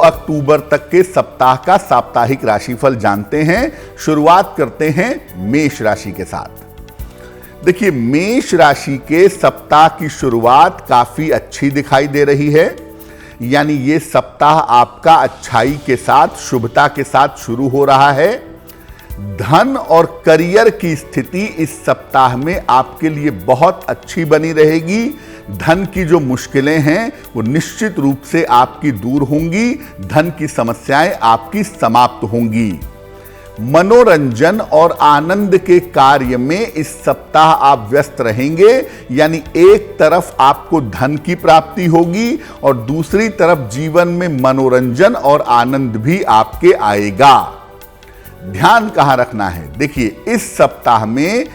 अक्टूबर तक के सप्ताह का साप्ताहिक राशिफल जानते हैं। शुरुआत करते हैं मेष राशि के साथ। देखिए, मेष राशि के सप्ताह की शुरुआत काफी अच्छी दिखाई दे रही है। यानी ये सप्ताह आपका अच्छाई के साथ, शुभता के साथ शुरू हो रहा है। धन और करियर की स्थिति इस सप्ताह में आपके लिए बहुत अच्छी बनी रहेगी। धन की जो मुश्किलें हैं वो निश्चित रूप से आपकी दूर होंगी। धन की समस्याएं आपकी समाप्त होंगी। मनोरंजन और आनंद के कार्य में इस सप्ताह आप व्यस्त रहेंगे। यानी एक तरफ आपको धन की प्राप्ति होगी और दूसरी तरफ जीवन में मनोरंजन और आनंद भी आपके आएगा। ध्यान कहां रखना है? देखिए, इस सप्ताह में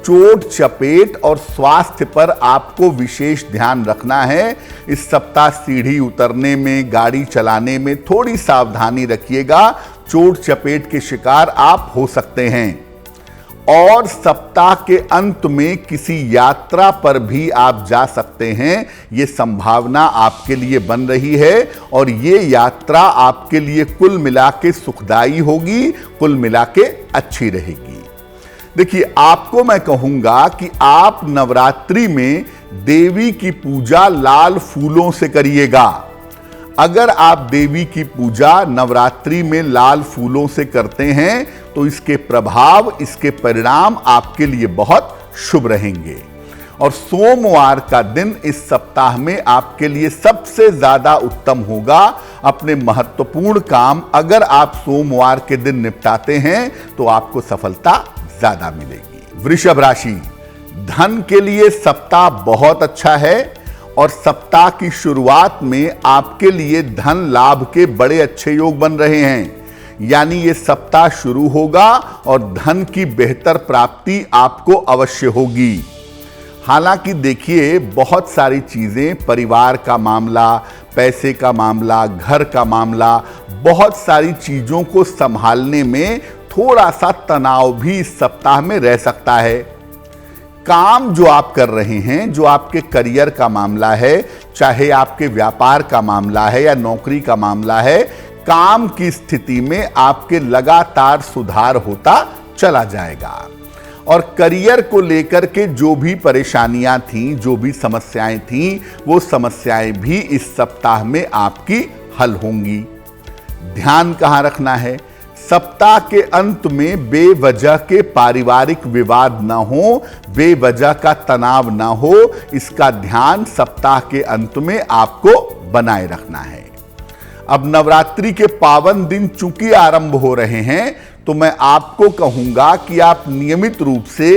चोट चपेट और स्वास्थ्य पर आपको विशेष ध्यान रखना है। इस सप्ताह सीढ़ी उतरने में, गाड़ी चलाने में थोड़ी सावधानी रखिएगा। चोट चपेट के शिकार आप हो सकते हैं। और सप्ताह के अंत में किसी यात्रा पर भी आप जा सकते हैं। ये संभावना आपके लिए बन रही है और ये यात्रा आपके लिए कुल मिला के सुखदायी होगी, कुल मिला के अच्छी रहेगी। देखिए, आपको मैं कहूंगा कि आप नवरात्रि में देवी की पूजा लाल फूलों से करिएगा। अगर आप देवी की पूजा नवरात्रि में लाल फूलों से करते हैं तो इसके प्रभाव, इसके परिणाम आपके लिए बहुत शुभ रहेंगे। और सोमवार का दिन इस सप्ताह में आपके लिए सबसे ज्यादा उत्तम होगा। अपने महत्वपूर्ण काम अगर आप सोमवार के दिन निपटाते हैं तो आपको सफलता ज्यादा मिलेगी। वृषभ राशि, धन के लिए सप्ताह बहुत अच्छा है और सप्ताह की शुरुआत में आपके लिए धन लाभ के बड़े अच्छे योग बन रहे हैं। यानी ये सप्ताह शुरू होगा और धन की बेहतर प्राप्ति आपको अवश्य होगी। हालांकि देखिए, बहुत सारी चीजें, परिवार का मामला, पैसे का मामला, घर का मामला, बहुत सारी चीजों को संभालने में थोड़ा सा तनाव भी इस सप्ताह में रह सकता है। काम जो आप कर रहे हैं, जो आपके करियर का मामला है, चाहे आपके व्यापार का मामला है या नौकरी का मामला है, काम की स्थिति में आपके लगातार सुधार होता चला जाएगा। और करियर को लेकर के जो भी परेशानियां थीं, जो भी समस्याएं थीं, वो समस्याएं भी इस सप्ताह में आपकी हल होंगी। ध्यान कहां रखना है? सप्ताह के अंत में बेवजह के पारिवारिक विवाद ना हो, बेवजह का तनाव ना हो, इसका ध्यान सप्ताह के अंत में आपको बनाए रखना है। अब नवरात्रि के पावन दिन चूंकि आरंभ हो रहे हैं तो मैं आपको कहूंगा कि आप नियमित रूप से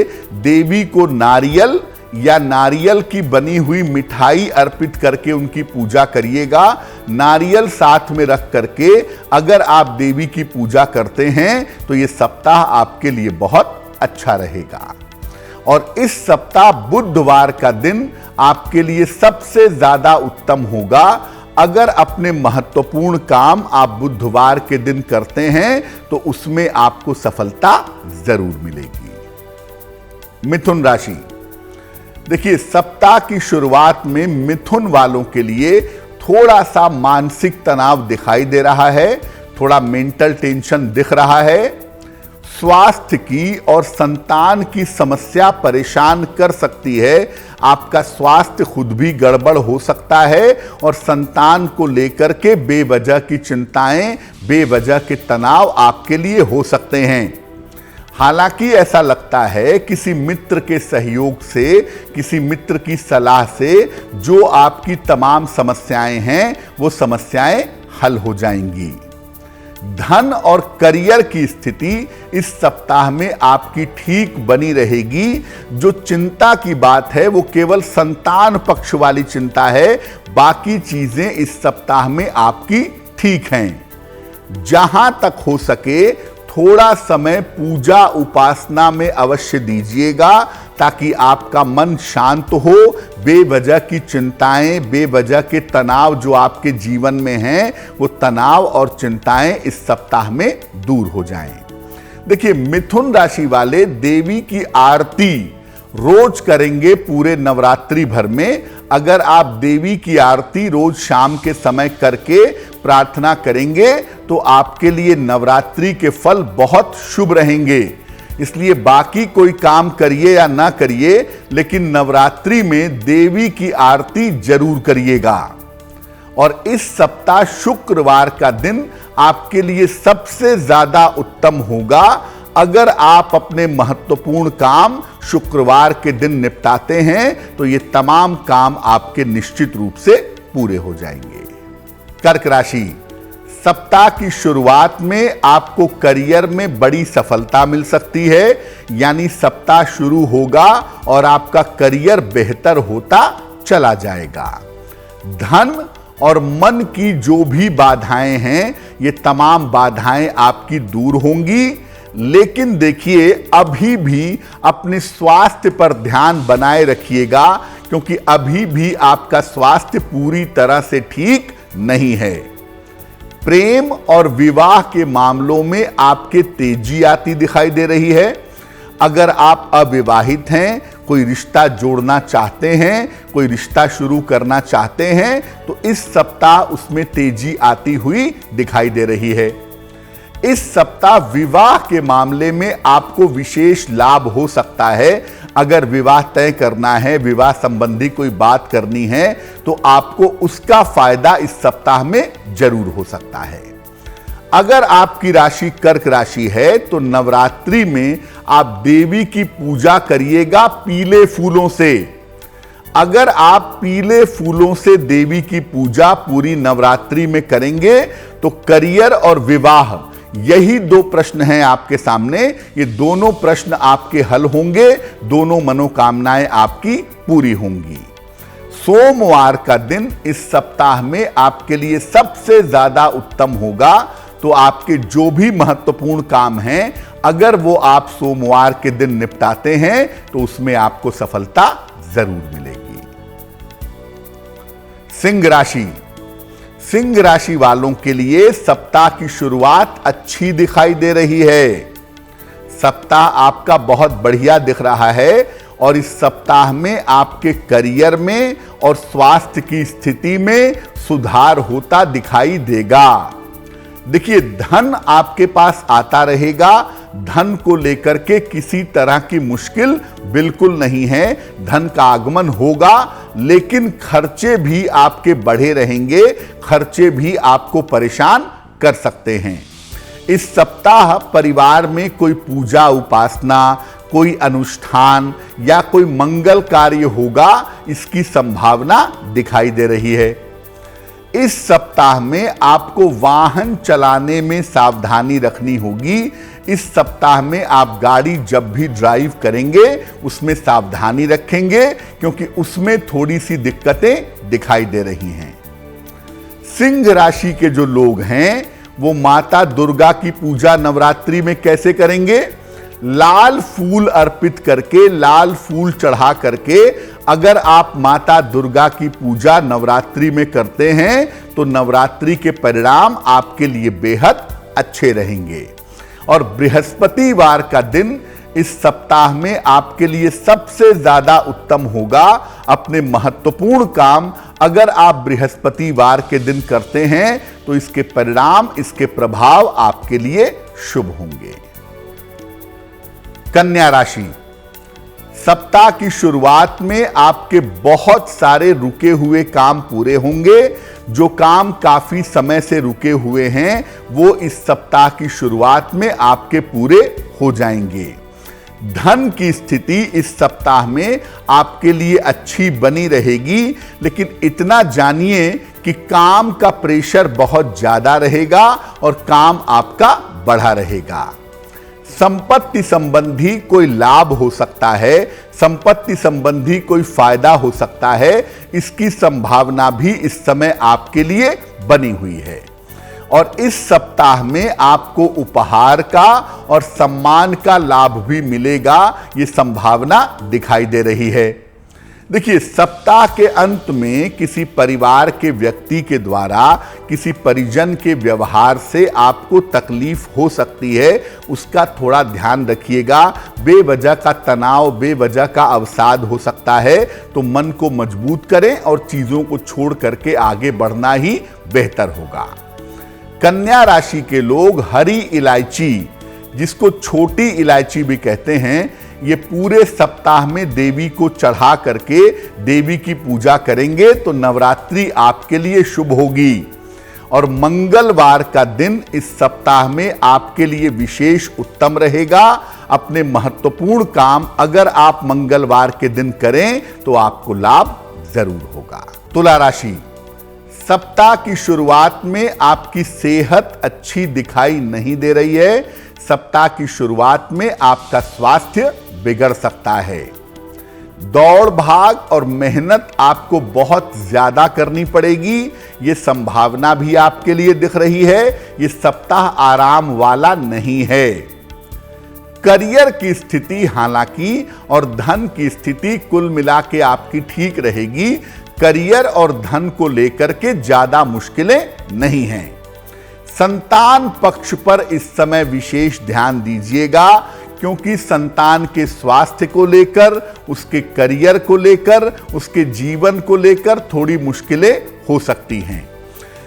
देवी को नारियल या नारियल की बनी हुई मिठाई अर्पित करके उनकी पूजा करिएगा। नारियल साथ में रख करके अगर आप देवी की पूजा करते हैं तो ये सप्ताह आपके लिए बहुत अच्छा रहेगा। और इस सप्ताह बुधवार का दिन आपके लिए सबसे ज्यादा उत्तम होगा। अगर अपने महत्वपूर्ण काम आप बुधवार के दिन करते हैं तो उसमें आपको सफलता जरूर मिलेगी। मिथुन राशि, देखिए, सप्ताह की शुरुआत में मिथुन वालों के लिए थोड़ा सा मानसिक तनाव दिखाई दे रहा है, थोड़ा मेंटल टेंशन दिख रहा है। स्वास्थ्य की और संतान की समस्या परेशान कर सकती है। आपका स्वास्थ्य खुद भी गड़बड़ हो सकता है और संतान को लेकर के बेवजह की चिंताएं, बेवजह के तनाव आपके लिए हो सकते हैं। हालांकि ऐसा लगता है किसी मित्र के सहयोग से, किसी मित्र की सलाह से जो आपकी तमाम समस्याएं हैं वो समस्याएं हल हो जाएंगी। धन और करियर की स्थिति इस सप्ताह में आपकी ठीक बनी रहेगी। जो चिंता की बात है वो केवल संतान पक्ष वाली चिंता है, बाकी चीजें इस सप्ताह में आपकी ठीक हैं। जहां तक हो सके थोड़ा समय पूजा उपासना में अवश्य दीजिएगा ताकि आपका मन शांत हो। बेवजह की चिंताएं, बेवजह के तनाव जो आपके जीवन में हैं, वो तनाव और चिंताएं इस सप्ताह में दूर हो जाएं। देखिए, मिथुन राशि वाले देवी की आरती रोज करेंगे पूरे नवरात्रि भर में। अगर आप देवी की आरती रोज शाम के समय करके प्रार्थना करेंगे तो आपके लिए नवरात्रि के फल बहुत शुभ रहेंगे। इसलिए बाकी कोई काम करिए या ना करिए, लेकिन नवरात्रि में देवी की आरती जरूर करिएगा। और इस सप्ताह शुक्रवार का दिन आपके लिए सबसे ज्यादा उत्तम होगा। अगर आप अपने महत्वपूर्ण काम शुक्रवार के दिन निपटाते हैं तो ये तमाम काम आपके निश्चित रूप से पूरे हो जाएंगे। कर्क राशि, सप्ताह की शुरुआत में आपको करियर में बड़ी सफलता मिल सकती है। यानी सप्ताह शुरू होगा और आपका करियर बेहतर होता चला जाएगा। धन और मन की जो भी बाधाएं हैं, ये तमाम बाधाएं आपकी दूर होंगी। लेकिन देखिए, अभी भी अपने स्वास्थ्य पर ध्यान बनाए रखिएगा, क्योंकि अभी भी आपका स्वास्थ्य पूरी तरह से ठीक नहीं है। प्रेम और विवाह के मामलों में आपके तेजी आती दिखाई दे रही है। अगर आप अविवाहित हैं, कोई रिश्ता जोड़ना चाहते हैं, कोई रिश्ता शुरू करना चाहते हैं, तो इस सप्ताह उसमें तेजी आती हुई दिखाई दे रही है। इस सप्ताह विवाह के मामले में आपको विशेष लाभ हो सकता है। अगर विवाह तय करना है, विवाह संबंधी कोई बात करनी है, तो आपको उसका फायदा इस सप्ताह में जरूर हो सकता है। अगर आपकी राशि कर्क राशि है तो नवरात्रि में आप देवी की पूजा करिएगा पीले फूलों से। अगर आप पीले फूलों से देवी की पूजा पूरी नवरात्रि में करेंगे तो करियर और विवाह, यही दो प्रश्न हैं आपके सामने, ये दोनों प्रश्न आपके हल होंगे, दोनों मनोकामनाएं आपकी पूरी होंगी। सोमवार का दिन इस सप्ताह में आपके लिए सबसे ज्यादा उत्तम होगा। तो आपके जो भी महत्वपूर्ण काम हैं, अगर वो आप सोमवार के दिन निपटाते हैं तो उसमें आपको सफलता जरूर मिलेगी। सिंह राशि, सिंह राशि वालों के लिए सप्ताह की शुरुआत अच्छी दिखाई दे रही है। सप्ताह आपका बहुत बढ़िया दिख रहा है और इस सप्ताह में आपके करियर में और स्वास्थ्य की स्थिति में सुधार होता दिखाई देगा। देखिए, धन आपके पास आता रहेगा। धन को लेकर के किसी तरह की मुश्किल बिल्कुल नहीं है। धन का आगमन होगा, लेकिन खर्चे भी आपके बढ़े रहेंगे। खर्चे भी आपको परेशान कर सकते हैं। इस सप्ताह परिवार में कोई पूजा उपासना, कोई अनुष्ठान या कोई मंगल कार्य होगा, इसकी संभावना दिखाई दे रही है। इस सप्ताह में आपको वाहन चलाने में सावधानी रखनी होगी। इस सप्ताह में आप गाड़ी जब भी ड्राइव करेंगे उसमें सावधानी रखेंगे, क्योंकि उसमें थोड़ी सी दिक्कतें दिखाई दे रही हैं। सिंह राशि के जो लोग हैं वो माता दुर्गा की पूजा नवरात्रि में कैसे करेंगे? लाल फूल अर्पित करके, लाल फूल चढ़ा करके अगर आप माता दुर्गा की पूजा नवरात्रि में करते हैं तो नवरात्रि के परिणाम आपके लिए बेहद अच्छे रहेंगे। और बृहस्पतिवार का दिन इस सप्ताह में आपके लिए सबसे ज्यादा उत्तम होगा। अपने महत्वपूर्ण काम अगर आप बृहस्पतिवार के दिन करते हैं तो इसके परिणाम, इसके प्रभाव आपके लिए शुभ होंगे। कन्या राशि, सप्ताह की शुरुआत में आपके बहुत सारे रुके हुए काम पूरे होंगे। जो काम काफी समय से रुके हुए हैं वो इस सप्ताह की शुरुआत में आपके पूरे हो जाएंगे। धन की स्थिति इस सप्ताह में आपके लिए अच्छी बनी रहेगी, लेकिन इतना जानिए कि काम का प्रेशर बहुत ज्यादा रहेगा और काम आपका बढ़ा रहेगा। संपत्ति संबंधी कोई लाभ हो सकता है, संपत्ति संबंधी कोई फायदा हो सकता है, इसकी संभावना भी इस समय आपके लिए बनी हुई है। और इस सप्ताह में आपको उपहार का और सम्मान का लाभ भी मिलेगा, ये संभावना दिखाई दे रही है। देखिए, सप्ताह के अंत में किसी परिवार के व्यक्ति के द्वारा किसी परिजन के व्यवहार से आपको तकलीफ हो सकती है, उसका थोड़ा ध्यान रखिएगा। बेवजह का तनाव, बेवजह का अवसाद हो सकता है, तो मन को मजबूत करें और चीजों को छोड़ करके आगे बढ़ना ही बेहतर होगा। कन्या राशि के लोग हरी इलायची, जिसको छोटी इलायची भी कहते हैं, ये पूरे सप्ताह में देवी को चढ़ा करके देवी की पूजा करेंगे तो नवरात्रि आपके लिए शुभ होगी। और मंगलवार का दिन इस सप्ताह में आपके लिए विशेष उत्तम रहेगा। अपने महत्वपूर्ण काम अगर आप मंगलवार के दिन करें तो आपको लाभ जरूर होगा। तुला राशि, सप्ताह की शुरुआत में आपकी सेहत अच्छी दिखाई नहीं दे रही है। सप्ताह की शुरुआत में आपका स्वास्थ्य बिगड़ सकता है। दौड़ भाग और मेहनत आपको बहुत ज्यादा करनी पड़ेगी, यह संभावना भी आपके लिए दिख रही है। यह सप्ताह आराम वाला नहीं है। करियर की स्थिति हालांकि और धन की स्थिति कुल मिला के आपकी ठीक रहेगी। करियर और धन को लेकर के ज्यादा मुश्किलें नहीं हैं। संतान पक्ष पर इस समय विशेष ध्यान दीजिएगा, क्योंकि संतान के स्वास्थ्य को लेकर, उसके करियर को लेकर, उसके जीवन को लेकर थोड़ी मुश्किलें हो सकती हैं।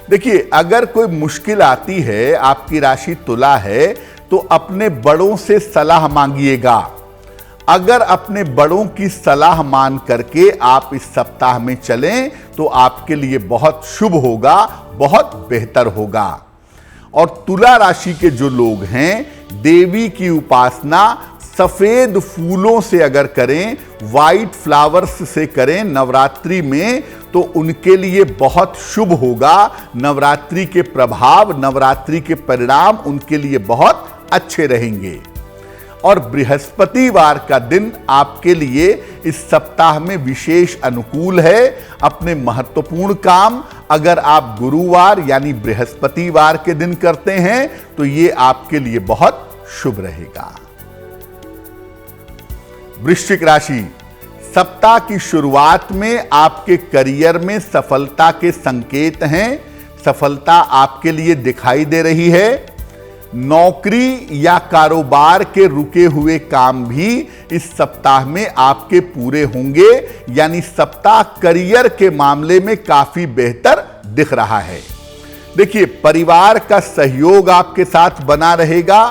देखिए, अगर कोई मुश्किल आती है, आपकी राशि तुला है, तो अपने बड़ों से सलाह मांगिएगा। अगर अपने बड़ों की सलाह मान करके आप इस सप्ताह में चलें तो आपके लिए बहुत शुभ होगा, बहुत बेहतर होगा। और तुला राशि के जो लोग हैं, देवी की उपासना सफेद फूलों से अगर करें, वाइट फ्लावर्स से करें नवरात्रि में, तो उनके लिए बहुत शुभ होगा। नवरात्रि के प्रभाव, नवरात्रि के परिणाम उनके लिए बहुत अच्छे रहेंगे। और बृहस्पतिवार का दिन आपके लिए इस सप्ताह में विशेष अनुकूल है। अपने महत्वपूर्ण काम अगर आप गुरुवार यानी बृहस्पतिवार के दिन करते हैं तो ये आपके लिए बहुत शुभ रहेगा। वृश्चिक राशि, सप्ताह की शुरुआत में आपके करियर में सफलता के संकेत हैं। सफलता आपके लिए दिखाई दे रही है। नौकरी या कारोबार के रुके हुए काम भी इस सप्ताह में आपके पूरे होंगे, यानी सप्ताह करियर के मामले में काफी बेहतर दिख रहा है। देखिए, परिवार का सहयोग आपके साथ बना रहेगा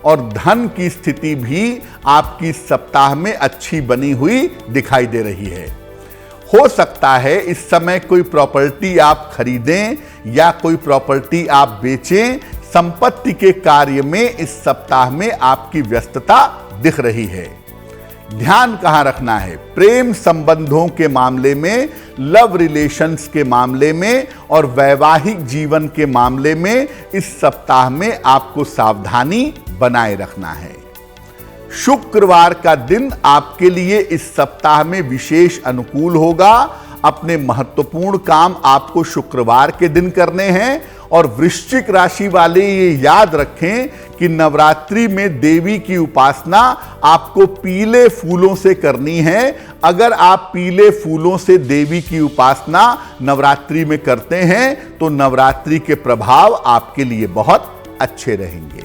और धन की स्थिति भी आपकी सप्ताह में अच्छी बनी हुई दिखाई दे रही है। हो सकता है इस समय कोई प्रॉपर्टी आप खरीदें या कोई प्रॉपर्टी आप बेचें। संपत्ति के कार्य में इस सप्ताह में आपकी व्यस्तता दिख रही है। ध्यान कहां रखना है? प्रेम संबंधों के मामले में, लव रिलेशंस के मामले में और वैवाहिक जीवन के मामले में इस सप्ताह में आपको सावधानी बनाए रखना है। शुक्रवार का दिन आपके लिए इस सप्ताह में विशेष अनुकूल होगा। अपने महत्वपूर्ण काम आपको शुक्रवार के दिन करने हैं। और वृश्चिक राशि वाले ये याद रखें कि नवरात्रि में देवी की उपासना आपको पीले फूलों से करनी है। अगर आप पीले फूलों से देवी की उपासना नवरात्रि में करते हैं तो नवरात्रि के प्रभाव आपके लिए बहुत अच्छे रहेंगे।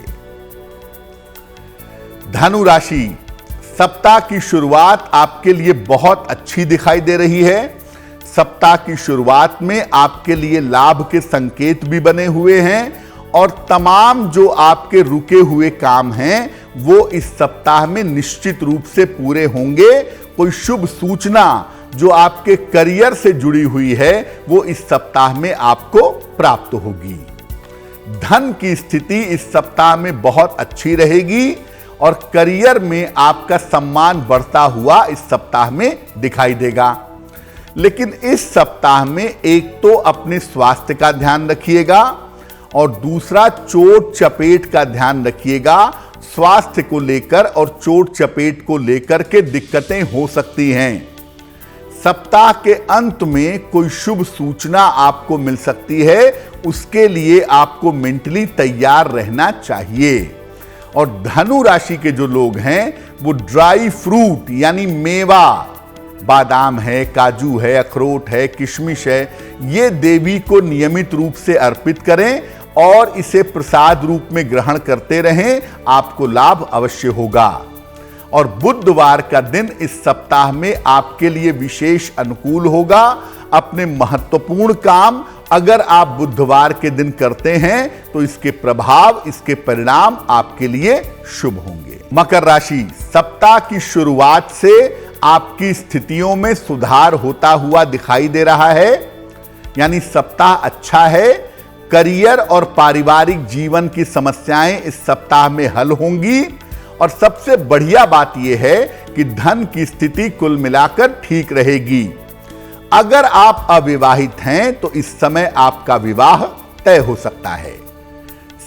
धनु राशि, सप्ताह की शुरुआत आपके लिए बहुत अच्छी दिखाई दे रही है। सप्ताह की शुरुआत में आपके लिए लाभ के संकेत भी बने हुए हैं और तमाम जो आपके रुके हुए काम हैं वो इस सप्ताह में निश्चित रूप से पूरे होंगे। कोई शुभ सूचना जो आपके करियर से जुड़ी हुई है वो इस सप्ताह में आपको प्राप्त होगी। धन की स्थिति इस सप्ताह में बहुत अच्छी रहेगी और करियर में आपका सम्मान बढ़ता हुआ इस सप्ताह में दिखाई देगा। लेकिन इस सप्ताह में एक तो अपने स्वास्थ्य का ध्यान रखिएगा और दूसरा चोट चपेट का ध्यान रखिएगा। स्वास्थ्य को लेकर और चोट चपेट को लेकर के दिक्कतें हो सकती हैं। सप्ताह के अंत में कोई शुभ सूचना आपको मिल सकती है, उसके लिए आपको मेंटली तैयार रहना चाहिए। और धनु राशि के जो लोग हैं वो ड्राई फ्रूट यानी मेवा, बादाम है, काजू है, अखरोट है, किशमिश है, ये देवी को नियमित रूप से अर्पित करें और इसे प्रसाद रूप में ग्रहण करते रहें, आपको लाभ अवश्य होगा। और बुधवार का दिन इस सप्ताह में आपके लिए विशेष अनुकूल होगा। अपने महत्वपूर्ण काम अगर आप बुधवार के दिन करते हैं तो इसके प्रभाव, इसके परिणाम आपके लिए शुभ होंगे। मकर राशि, सप्ताह की शुरुआत से आपकी स्थितियों में सुधार होता हुआ दिखाई दे रहा है, यानी सप्ताह अच्छा है। करियर और पारिवारिक जीवन की समस्याएं इस सप्ताह में हल होंगी और सबसे बढ़िया बात यह है कि धन की स्थिति कुल मिलाकर ठीक रहेगी। अगर आप अविवाहित हैं तो इस समय आपका विवाह तय हो सकता है।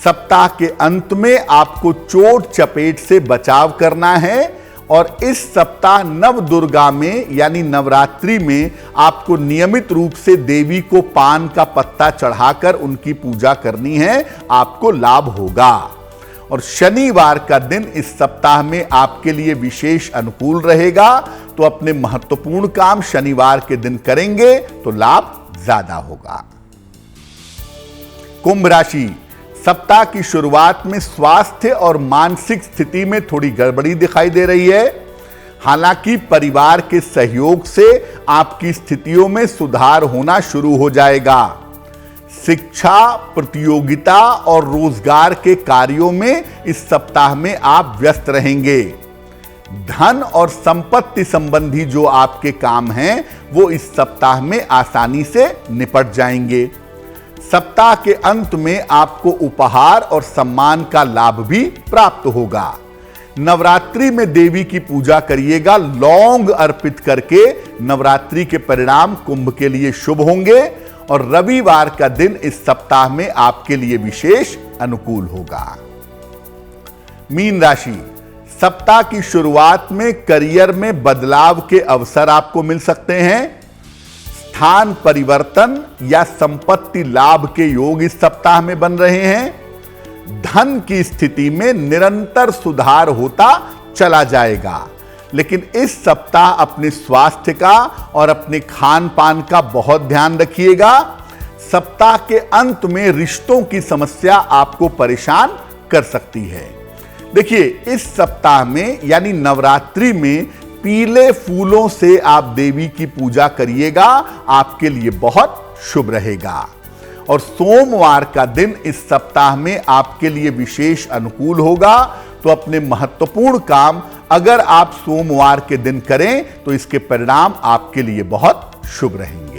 सप्ताह के अंत में आपको चोट चपेट से बचाव करना है और इस सप्ताह नव दुर्गा में यानी नवरात्रि में आपको नियमित रूप से देवी को पान का पत्ता चढ़ाकर उनकी पूजा करनी है, आपको लाभ होगा। और शनिवार का दिन इस सप्ताह में आपके लिए विशेष अनुकूल रहेगा, तो अपने महत्वपूर्ण काम शनिवार के दिन करेंगे तो लाभ ज्यादा होगा। कुंभ राशि, सप्ताह की शुरुआत में स्वास्थ्य और मानसिक स्थिति में थोड़ी गड़बड़ी दिखाई दे रही है। हालांकि परिवार के सहयोग से आपकी स्थितियों में सुधार होना शुरू हो जाएगा। शिक्षा, प्रतियोगिता और रोजगार के कार्यों में इस सप्ताह में आप व्यस्त रहेंगे। धन और संपत्ति संबंधी जो आपके काम हैं वो इस सप्ताह में आसानी से निपट जाएंगे। सप्ताह के अंत में आपको उपहार और सम्मान का लाभ भी प्राप्त होगा। नवरात्रि में देवी की पूजा करिएगा। लौंग अर्पित करके नवरात्रि के परिणाम कुंभ के लिए शुभ होंगे और रविवार का दिन इस सप्ताह में आपके लिए विशेष अनुकूल होगा। मीन राशि, सप्ताह की शुरुआत में करियर में बदलाव के अवसर आपको मिल सकते हैं। स्थान परिवर्तन या संपत्ति लाभ के योग इस सप्ताह में बन रहे हैं। धन की स्थिति में निरंतर सुधार होता चला जाएगा, लेकिन इस सप्ताह अपने स्वास्थ्य का और अपने खान पान का बहुत ध्यान रखिएगा। सप्ताह के अंत में रिश्तों की समस्या आपको परेशान कर सकती है। देखिए, इस सप्ताह में यानी नवरात्रि में पीले फूलों से आप देवी की पूजा करिएगा, आपके लिए बहुत शुभ रहेगा। और सोमवार का दिन इस सप्ताह में आपके लिए विशेष अनुकूल होगा, तो अपने महत्वपूर्ण काम अगर आप सोमवार के दिन करें तो इसके परिणाम आपके लिए बहुत शुभ रहेंगे।